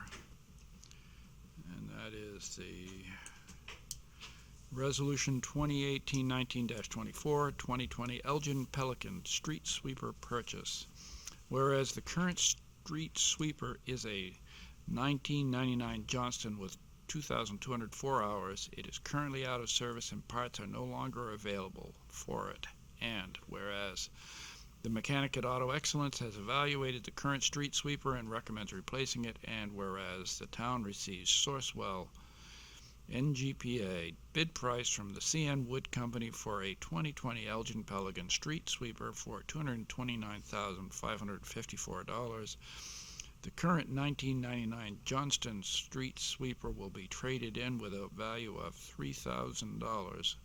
and that is the Resolution 2018-19-24, 2020 Elgin Pelican Street Sweeper Purchase. Whereas the current street sweeper is a 1999 Johnston with 2,204 hours, it is currently out of service and parts are no longer available for it. And whereas the mechanic at Auto Excellence has evaluated the current street sweeper and recommends replacing it, and whereas the town receives Sourcewell NGPA bid price from the CN Wood Company for a 2020 Elgin Pelican street sweeper for $229,554. The current 1999 Johnston street sweeper will be traded in with a value of $3,000.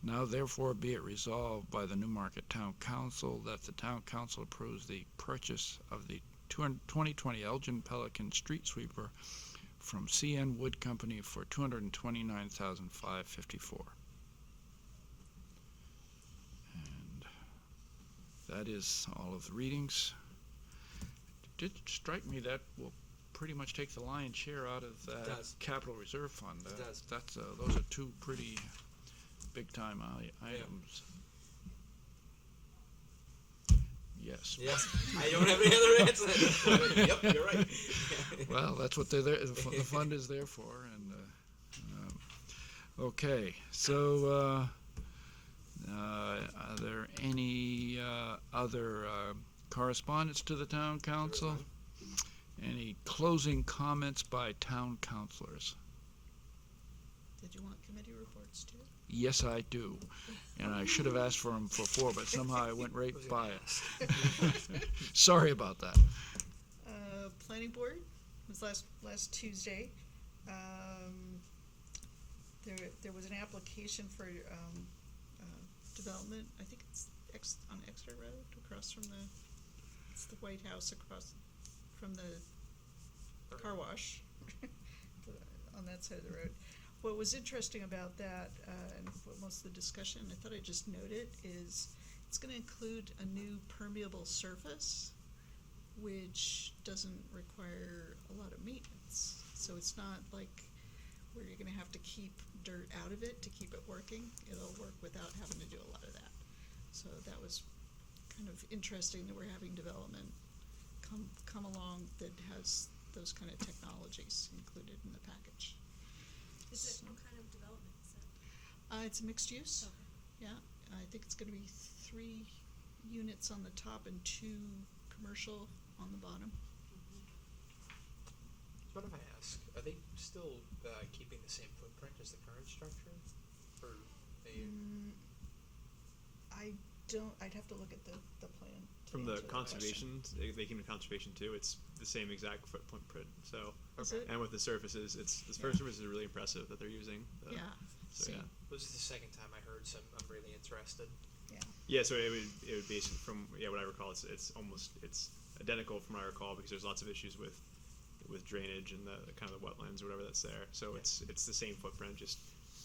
Now therefore be it resolved by the Newmarket Town Council that the Town Council approves the purchase of the 2020 Elgin Pelican street sweeper from CN Wood Company for $229,554. And that is all of the readings. It did strike me that will pretty much take the lion's share out of that capital reserve fund. It does. That's those are two pretty big time items. Yes. Yes, I don't have any other answer. Yep, you're right. Well, that's what they're there. The fund is there for. And okay, so are there any other correspondence to the town council? Any closing comments by town councilors? Did you want committee reports too? Yes, I do. And I should have asked for them for 4, but somehow I went right by it. Sorry about that. Planning board was last Tuesday. There was an application for development. I think it's on Exeter Road, across from it's the White House across from the car wash on that side of the road. What was interesting about that, and what most of the discussion, I thought I'd just note it, is it's going to include a new permeable surface, which doesn't require a lot of maintenance. So it's not like where you're going to have to keep dirt out of it to keep it working. It'll work without having to do a lot of that. So that was kind of interesting that we're having development come along that has those kind of technologies included in the package. Is it what kind of development is it? It's a mixed use. Okay. Yeah, I think it's going to be 3 units on the top and 2 commercial on the bottom. So what if I ask, are they still keeping the same footprint as the current structure? Or they, I don't, I'd have to look at the plan. to From the answer that question. conservation, they came to conservation too. It's the same exact footprint. So, Is it? and with the surfaces, it's the surfaces are really impressive that they're using. Yeah, So see, yeah. this is the second time I heard, so I'm really interested. yeah. Yeah, so it would basically from what I recall, it's almost identical from what I recall because there's lots of issues with drainage and the kind of the wetlands or whatever that's there. So it's the same footprint, just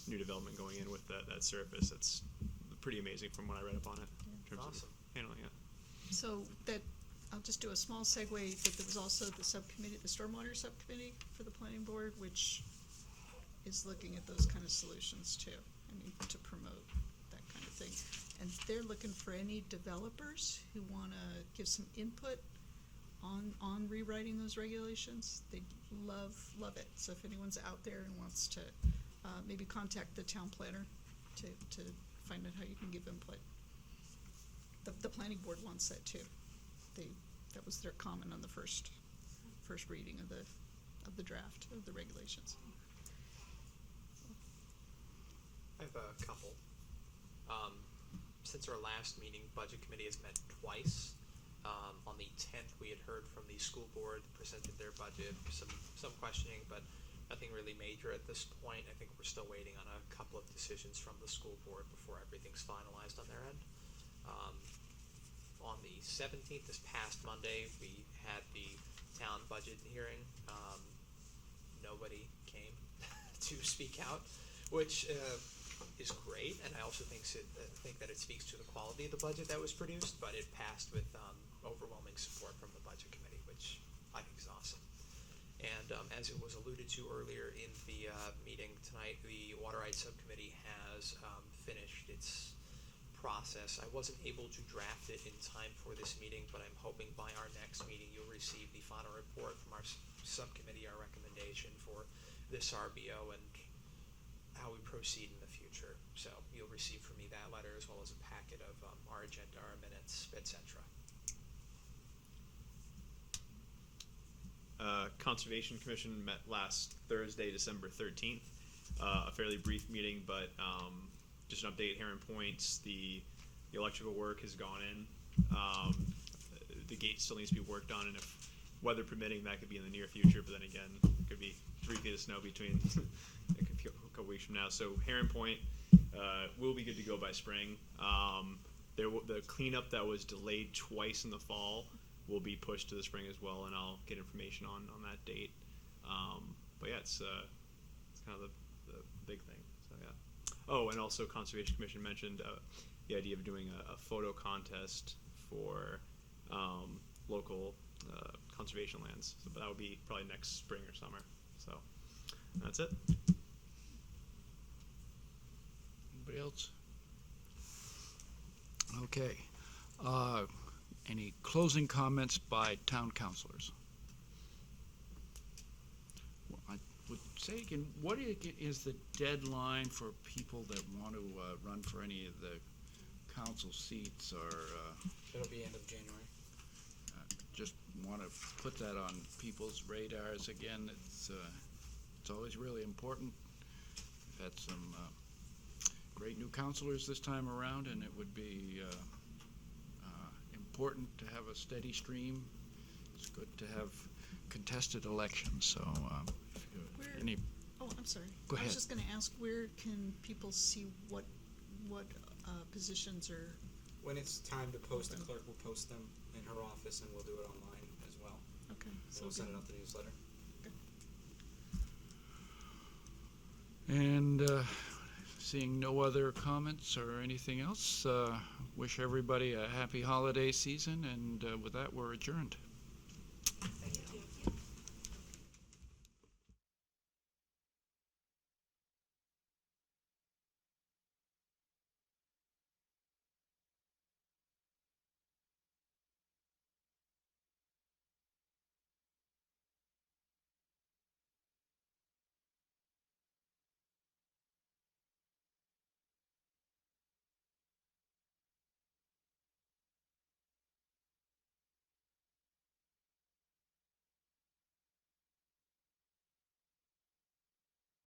new development going in with that surface. It's pretty amazing from what I read up on it in terms Awesome. of handling it. So that, I'll just do a small segue, that there was also the subcommittee, the stormwater subcommittee for the planning board, which is looking at those kind of solutions too. I mean, to promote that kind of thing. And they're looking for any developers who wanna give some input on rewriting those regulations. They'd love it. So if anyone's out there and wants to, maybe contact the town planner to find out how you can give input. The planning board wants that too. That was their comment on the first reading of the draft of the regulations. I have a couple. Since our last meeting, Budget Committee has met twice. On the 10th, we had heard from the school board, presented their budget, some questioning, but nothing really major at this point. I think we're still waiting on a couple of decisions from the school board before everything's finalized on their end. On the 17th, this past Monday, we had the town budget hearing. Nobody came to speak out, which is great, and I also think that it speaks to the quality of the budget that was produced, but it passed with overwhelming support from the budget committee, which I think is awesome. And as it was alluded to earlier in the meeting tonight, the Water Rights Subcommittee has finished its process. I wasn't able to draft it in time for this meeting, but I'm hoping by our next meeting you'll receive the final report from our subcommittee, our recommendation for this RBO and how we proceed in the future. So you'll receive from me that letter as well as a packet of our agenda, our minutes, etc. Conservation Commission met last Thursday, December 13th. A fairly brief meeting, but just an update. Heron Points, the electrical work has gone in. The gate still needs to be worked on, and if weather permitting, that could be in the near future. But then again, it could be 3 feet of snow between a couple weeks from now. So Heron Point will be good to go by spring. The cleanup that was delayed twice in the fall will be pushed to the spring as well, and I'll get information on that date. But yeah, it's kind of the big thing. So yeah. Oh, and also Conservation Commission mentioned the idea of doing a photo contest for local conservation lands. So, but that would be probably next spring or summer. So that's it. Anybody else? Okay. Any closing comments by town councilors? Well, I would say again, what is the deadline for people that want to run for any of the council seats, or It'll be end of January. just want to put that on people's radars again? It's always really important. We've had some great new councilors this time around, and it would be important to have a steady stream. It's good to have contested elections. So, any Oh, I'm sorry. Go I ahead. was just gonna ask, where can people see what positions are? When it's time to post, the clerk will post them in her office, and we'll do it online as well. Okay. So we'll send it out the newsletter. And seeing no other comments or anything else, wish everybody a happy holiday season, and with that, we're adjourned.